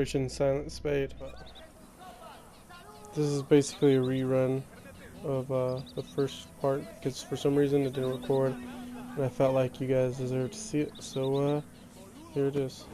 Operation Silent Spade. This is basically a rerun of the first part because for some reason it didn't record, and I felt like you guys deserved to see it, so here it is.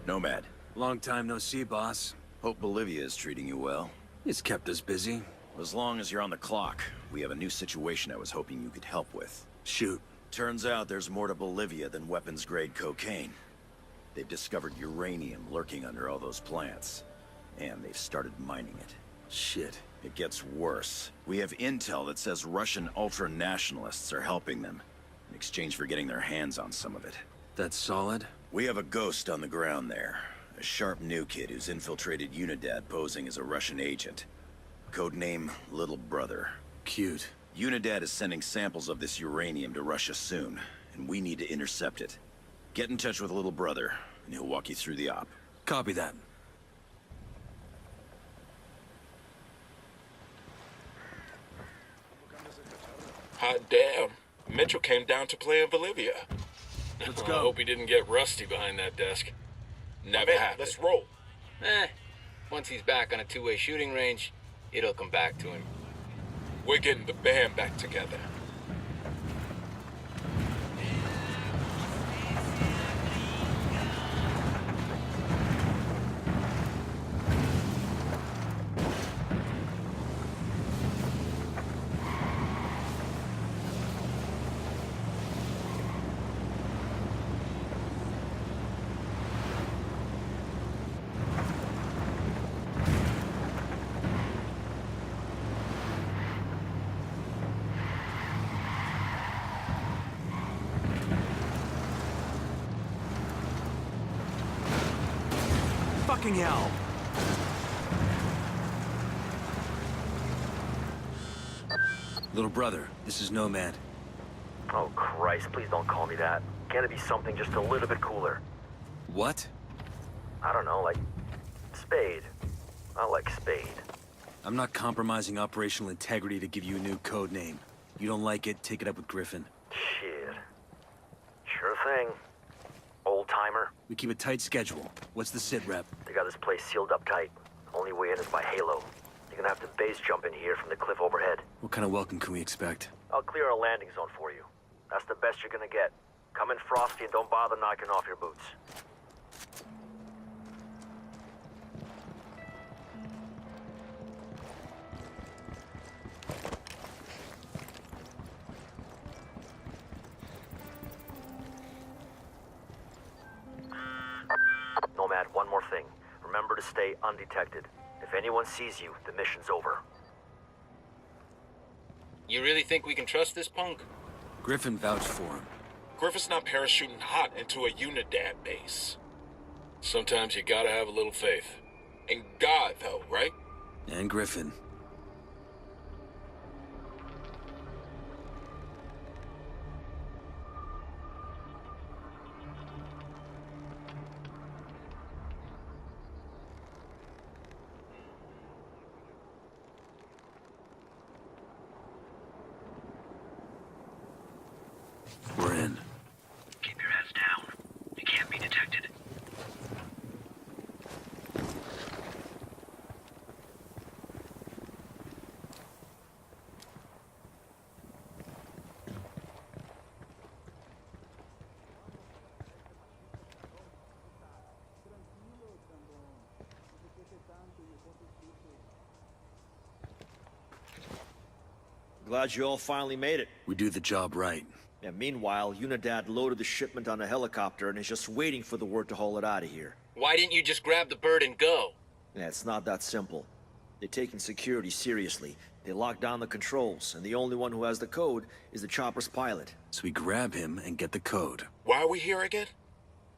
Nomad. Long time no see, boss. Hope Bolivia is treating you well. He's kept us busy. As long as you're on the clock, we have a new situation I was hoping you could help with. Shoot. Turns out there's more to Bolivia than weapons-grade cocaine. They've discovered uranium lurking under all those plants. And they've started mining it. Shit. It gets worse. We have intel that says Russian ultra-nationalists are helping them, in exchange for getting their hands on some of it. That's solid? We have a ghost on the ground there. A sharp new kid who's infiltrated Unidad posing as a Russian agent. Codename Little Brother. Cute. Unidad is sending samples of this uranium to Russia soon, and we need to intercept it. Get in touch with Little Brother, and he'll walk you through the op. Copy that. Hot damn. Mitchell came down to play in Bolivia. Let's I go. hope he didn't get rusty behind that desk. Never happened. Let's roll. Once he's back on a two-way shooting range, it'll come back to him. We're getting the band back together. Fucking hell. Little brother, this is Nomad. Oh, Christ, please don't call me that. Can it be something just a little bit cooler? What? I don't know, like... Spade. I like Spade. I'm not compromising operational integrity to give you a new code name. You don't like it, take it up with Griffin. Shit. Sure thing. Old-timer. We keep a tight schedule. What's the sit rep? They got this place sealed up tight. Only way in is by Halo. You're gonna have to base jump in here from the cliff overhead. What kind of welcome can we expect? I'll clear a landing zone for you. That's the best you're gonna get. Come in frosty and don't bother knocking off your boots. Nomad, one more thing. Remember to stay undetected. If anyone sees you, the mission's over. You really think we can trust this punk? Griffin vouched for him. Griffith's not parachuting hot into a Unidad base. Sometimes you gotta have a little faith. In God, though, right? And Griffin. We're in. Keep your heads down. You can't be detected. Glad you all finally made it. We do the job right. Yeah, meanwhile, Unidad loaded the shipment on a helicopter and is just waiting for the word to haul it out of here. Why didn't you just grab the bird and go? Yeah, it's not that simple. They're taking security seriously. They locked down the controls, and the only one who has the code is the chopper's pilot. So we grab him and get the code. Why are we here again?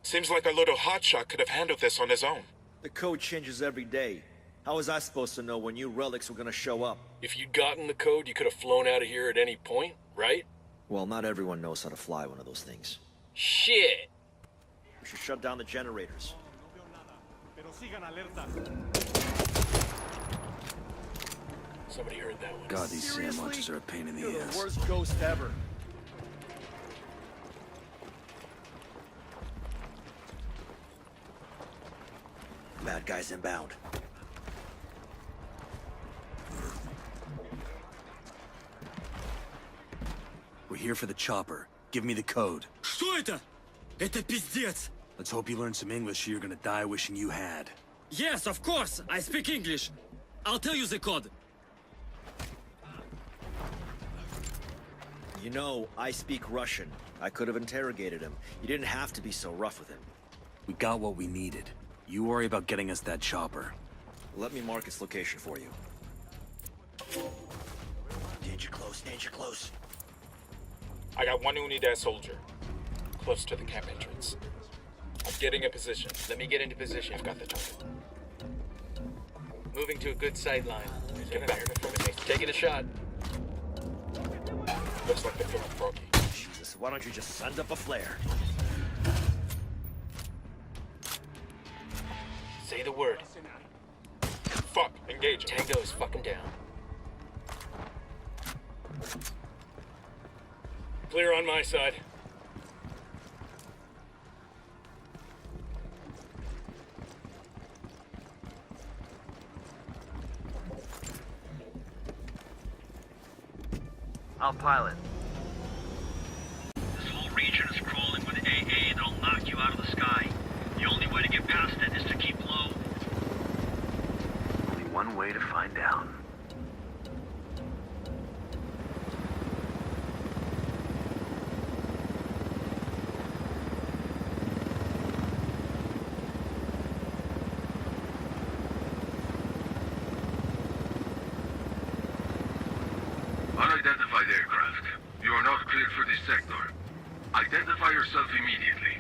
Seems like a little hotshot could have handled this on his own. The code changes every day. How was I supposed to know when you relics were gonna show up? If you'd gotten the code, you could have flown out of here at any point, right? Well, not everyone knows how to fly one of those things. Shit! We should shut down the generators. Somebody heard that one. God, these sand launches are a pain in the You're ass. the worst ghost ever. Bad guys inbound. We're here for the chopper. Give me the code. Что это? Это пиздец! Let's hope you learn some English or you're gonna die wishing you had. Yes, of course! I speak English. I'll tell you the code. You know, I speak Russian. I could have interrogated him. You didn't have to be so rough with him. We got what we needed. You worry about getting us that chopper. Let me mark its location for you. Danger close, danger close. I got one Unidad soldier. Close to the camp entrance. I'm getting a position. Let me get into position. I've got the target. Moving to a good sight line. Get back in front of me. Taking a shot. Looks like they're feeling froggy. Jesus, why don't you just send up a flare? Say the word. Fuck, engage. Tango is fucking down. Clear on my side. I'll pilot. This whole region is crawling with AA that'll knock you out of the sky. The only way to get past it is to keep low. Only one way to find out. Unidentified aircraft. You are not cleared for this sector. Identify yourself immediately.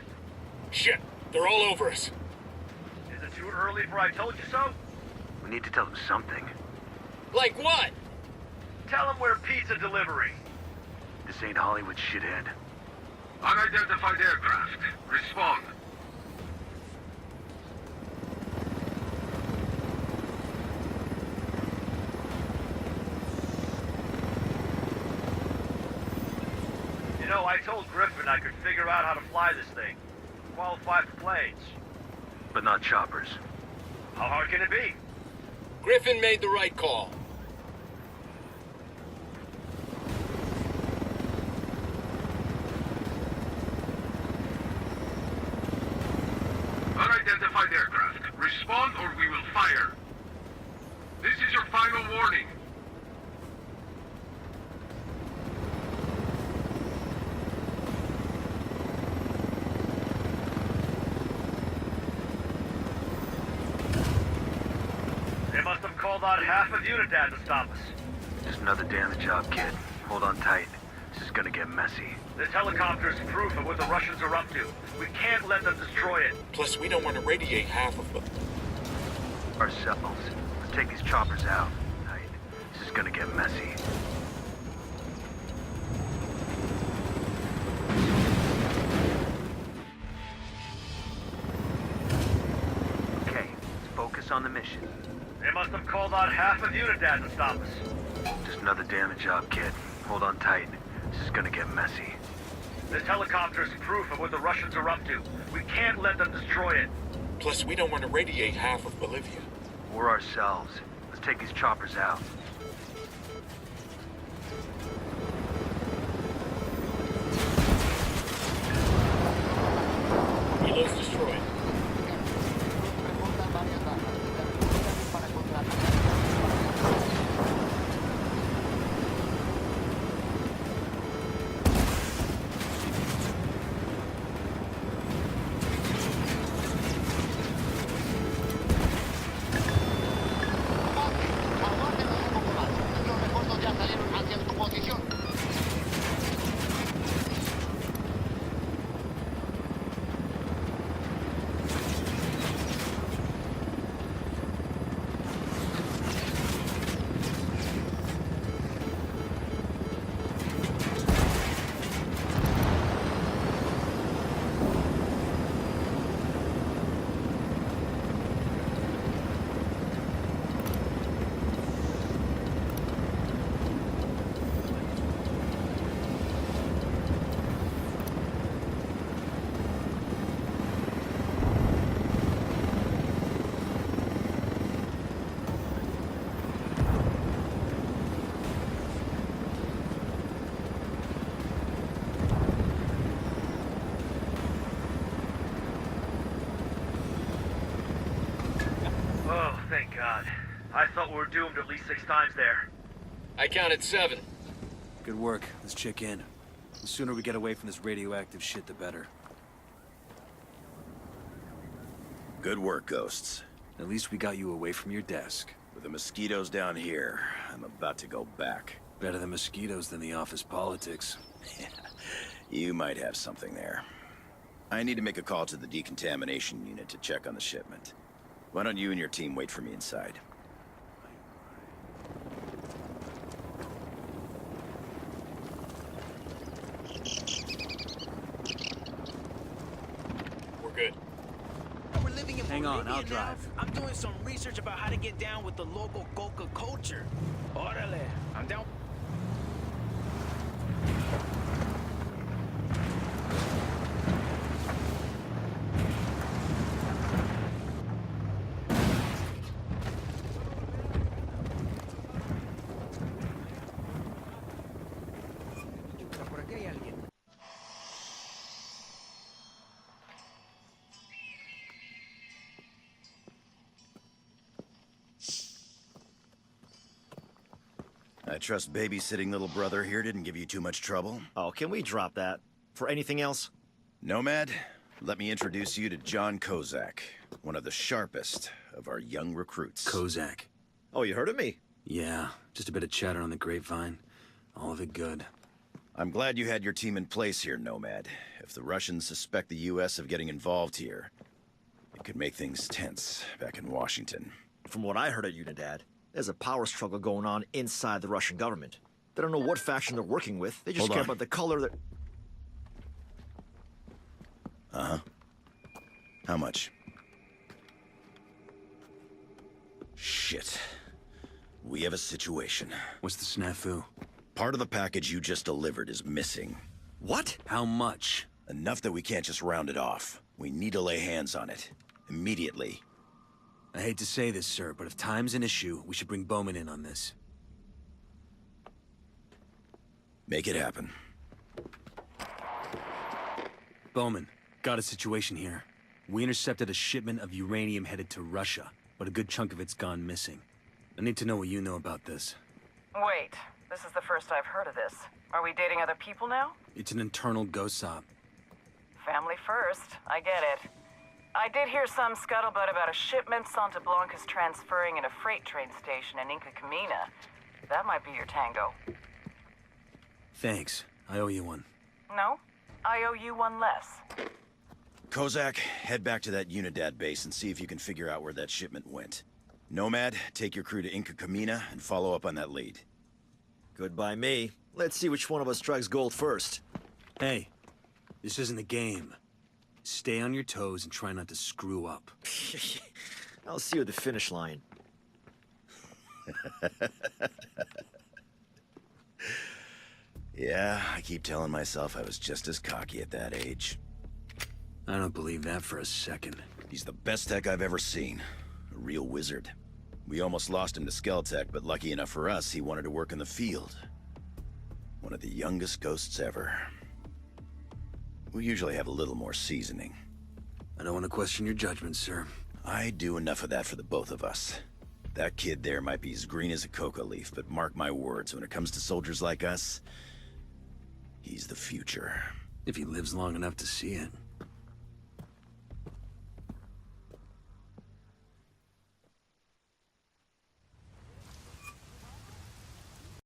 Shit, they're all over us. Is it too early for I told you so? We need to tell them something. Like what? Tell them we're pizza delivery. This ain't Hollywood, shithead. Unidentified aircraft. Respond. You know, I told Griffin I could figure out how to fly this thing. Qualify for planes. But not choppers. How hard can it be? Griffin made the right call. Unidentified aircraft. Respond or we will fire. This is your final warning. They must have called on half of Unidad to stop us. Just another damage job, kid. Hold on tight. This is gonna get messy. This helicopter's proof of what the Russians are up to. We can't let them destroy it. Plus, we don't want to radiate half of them. Ourselves. Let's take these choppers out. Tight. This is gonna get messy. Okay, let's focus on the mission. They must have called on half of Unidad to stop us. Just another damage job, kid. Hold on tight. This is gonna get messy. This helicopter's proof of what the Russians are up to. We can't let them destroy it. Plus, we don't want to radiate half of Bolivia. We're ourselves. Let's take these choppers out. Reload's destroyed. Oh, thank God. I thought we were doomed at least 6 times there. I counted 7. Good work. Let's check in. The sooner we get away from this radioactive shit, the better. Good work, Ghosts. At least we got you away from your desk. With the mosquitoes down here, I'm about to go back. Better than mosquitoes than the office politics. You might have something there. I need to make a call to the decontamination unit to check on the shipment. Why don't you and your team wait for me inside? We're good. We're living in Hang on, Bolivia I'll now. drive. I'm doing some research about how to get down with the local Coca culture. Órale, I'm down. Por aquí hay alguien. I trust babysitting little brother here didn't give you too much trouble. Oh, can we drop that? For anything else? Nomad, let me introduce you to John Kozak, one of the sharpest of our young recruits. Kozak. Oh, you heard of me? Yeah, just a bit of chatter on the grapevine. All of it good. I'm glad you had your team in place here, Nomad. If the Russians suspect the U.S. of getting involved here, it could make things tense back in Washington. From what I heard at Unidad, there's a power struggle going on inside the Russian government. They don't know what faction they're working with. They just Hold care on. about the color that... Uh-huh. How much? Shit. We have a situation. What's the snafu? Part of the package you just delivered is missing. What? How much? Enough that we can't just round it off. We need to lay hands on it. Immediately. I hate to say this, sir, but if time's an issue, we should bring Bowman in on this. Make it happen. Bowman, got a situation here. We intercepted a shipment of uranium headed to Russia, but a good chunk of it's gone missing. I need to know what you know about this. Wait, this is the first I've heard of this. Are we dating other people now? It's an internal GOSOP. Family first, I get it. I did hear some scuttlebutt about a shipment Santa Blanca's transferring in a freight train station in Inca Camina. That might be your tango. Thanks. I owe you one. No? I owe you one less. Kozak, head back to that Unidad base and see if you can figure out where that shipment went. Nomad, take your crew to Inca Camina and follow up on that lead. Good by me. Let's see which one of us strikes gold first. Hey, this isn't a game. Stay on your toes and try not to screw up. I'll see you at the finish line. Yeah, I keep telling myself I was just as cocky at that age. I don't believe that for a second. He's the best tech I've ever seen. A real wizard. We almost lost him to Skeltech, but lucky enough for us, he wanted to work in the field. One of the youngest ghosts ever. We usually have a little more seasoning. I don't want to question your judgment, sir. I do enough of that for the both of us. That kid there might be as green as a coca leaf, but mark my words, when it comes to soldiers like us, he's the future. If he lives long enough to see it.